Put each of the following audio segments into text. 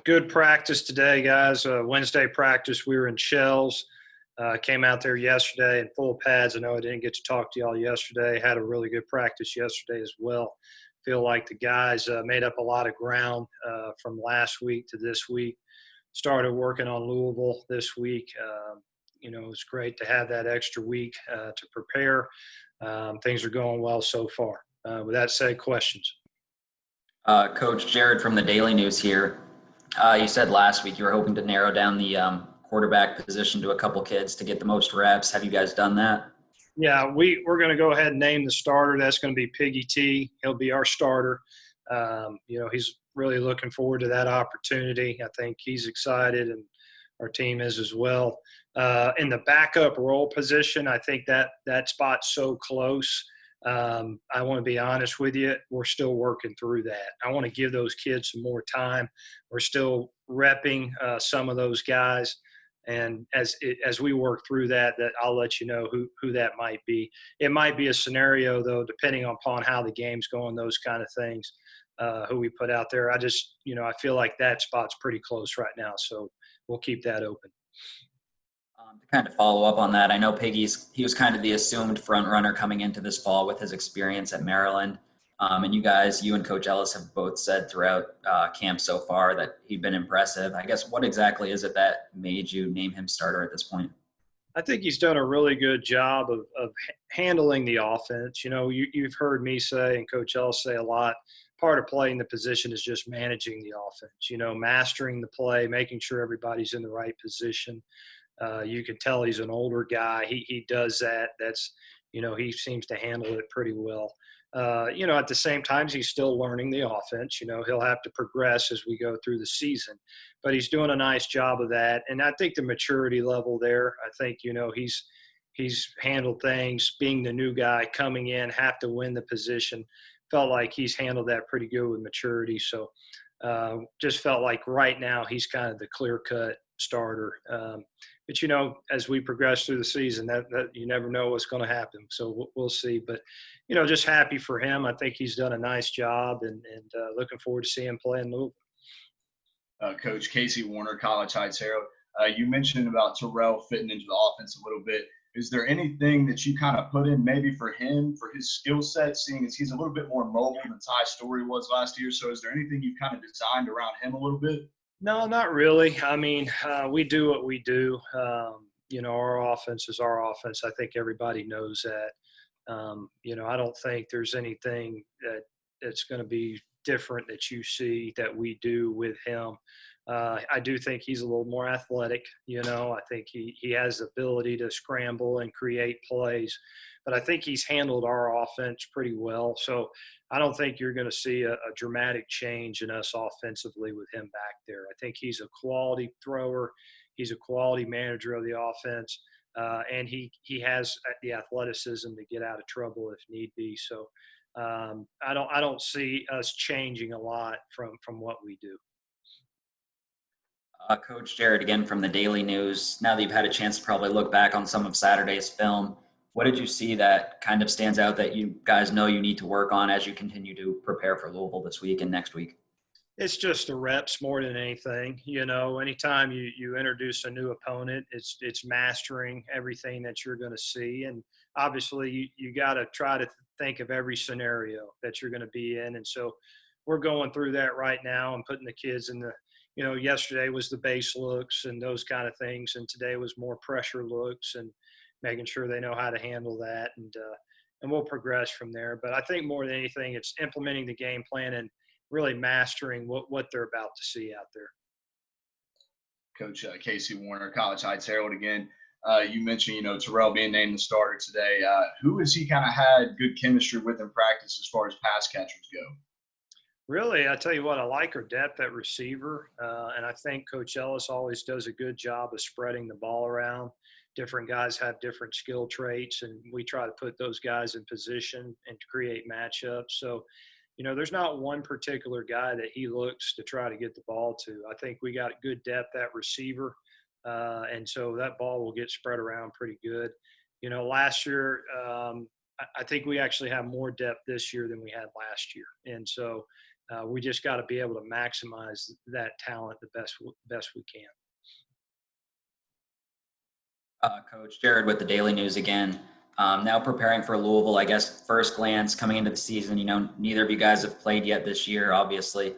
Good practice today, guys. Wednesday practice, we were in shells. Came out there yesterday in full pads. I know I didn't get to talk to y'all yesterday. Had a really good practice yesterday as well. Feel like the guys made up a lot of ground from last week to this week. Started working on Louisville this week. It's great to have that extra week to prepare. Things are going well so far. With that said, questions. Coach Jared from the Daily News here. You said last week you were hoping to narrow down the quarterback position to a couple kids to get the most reps. Have you guys done that? Yeah, we're going to go ahead and name the starter. That's going to be Piggy T. He'll be our starter. He's really looking forward to that opportunity. I think he's excited, and our team is as well. In the backup role position, I think that spot's so close. I want to be honest with you. We're still working through that. I want to give those kids some more time. We're still repping some of those guys. And as we work through that I'll let you know who that might be. It might be a scenario, though, depending upon how the game's going, those kind of things, who we put out there. I feel like that spot's pretty close right now. So we'll keep that open. To kind of follow up on that, I know he was kind of the assumed front runner coming into this fall with his experience at Maryland. And you and Coach Ellis have both said throughout camp so far that he'd been impressive. I guess what exactly is it that made you name him starter at this point? I think he's done a really good job of handling the offense. You've heard me say and Coach Ellis say a lot, part of playing the position is just managing the offense, mastering the play, making sure everybody's in the right position. You can tell he's an older guy. He does that. He seems to handle it pretty well. At the same time, he's still learning the offense. He'll have to progress as we go through the season, but he's doing a nice job of that. And I think the maturity level there, I think, he's handled things, being the new guy coming in, have to win the position. Felt like he's handled that pretty good with maturity. So just felt like right now he's kind of the clear-cut starter. But as we progress through the season, that you never know what's going to happen. So we'll see. But just happy for him. I think he's done a nice job, and looking forward to seeing him play in Louisville. Coach Casey Warner, College Heights Herald. You mentioned about Terrell fitting into the offense a little bit. Is there anything that you kind of put in maybe for him, for his skill set, seeing as he's a little bit more mobile than Ty Story was last year? So is there anything you've kind of designed around him a little bit? No, not really. I mean, we do what we do. Our offense is our offense. I think everybody knows that. I don't think there's anything that's going to be different that you see that we do with him. I do think he's a little more athletic. I think he has the ability to scramble and create plays, but I think he's handled our offense pretty well. So I don't think you're going to see a dramatic change in us offensively with him back there. I think he's a quality thrower. He's a quality manager of the offense. And he has the athleticism to get out of trouble if need be. So I don't see us changing a lot from what we do. Coach Jared, again from the Daily News. Now that you've had a chance to probably look back on some of Saturday's film, what did you see that kind of stands out that you guys know you need to work on as you continue to prepare for Louisville this week and next week? It's just the reps more than anything. Anytime you introduce a new opponent, it's mastering everything that you're going to see. And obviously you got to try to think of every scenario that you're going to be in. And so we're going through that right now and putting the kids in the, yesterday was the base looks and those kind of things. And today was more pressure looks and making sure they know how to handle that. And we'll progress from there. But I think more than anything, it's implementing the game plan and really mastering what they're about to see out there. Coach Casey Warner, College Heights Herald again. You mentioned, Terrell being named the starter today. Who has he kind of had good chemistry with in practice as far as pass catchers go? Really, I tell you what, I like her depth at receiver, and I think Coach Ellis always does a good job of spreading the ball around. Different guys have different skill traits, and we try to put those guys in position and to create matchups. So, there's not one particular guy that he looks to try to get the ball to. I think we got good depth at receiver, and so that ball will get spread around pretty good. Last year, I think we actually have more depth this year than we had last year. And so, We just got to be able to maximize that talent the best we can. Coach Jared with the Daily News again. Now preparing for Louisville, I guess first glance coming into the season, neither of you guys have played yet this year, obviously.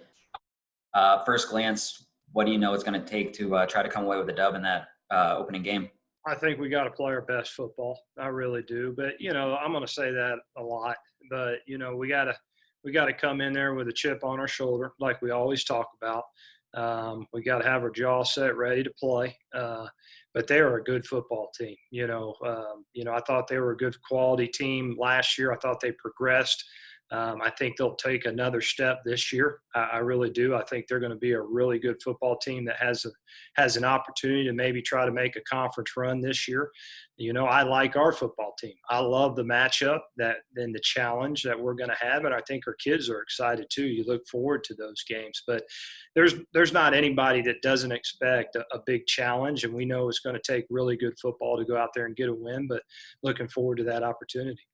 First glance, what do you know it's going to take to try to come away with a dub in that opening game? I think we got to play our best football. I really do. But, I'm going to say that a lot. But, we got to come in there with a chip on our shoulder, like we always talk about. We got to have our jaw set, ready to play. But they are a good football team. I thought they were a good quality team last year. I thought they progressed. I think they'll take another step this year. I really do. I think they're going to be a really good football team that has an opportunity to maybe try to make a conference run this year. I like our football team. I love the matchup and the challenge that we're going to have, and I think our kids are excited too. You look forward to those games, but there's not anybody that doesn't expect a big challenge, and we know it's going to take really good football to go out there and get a win. But looking forward to that opportunity.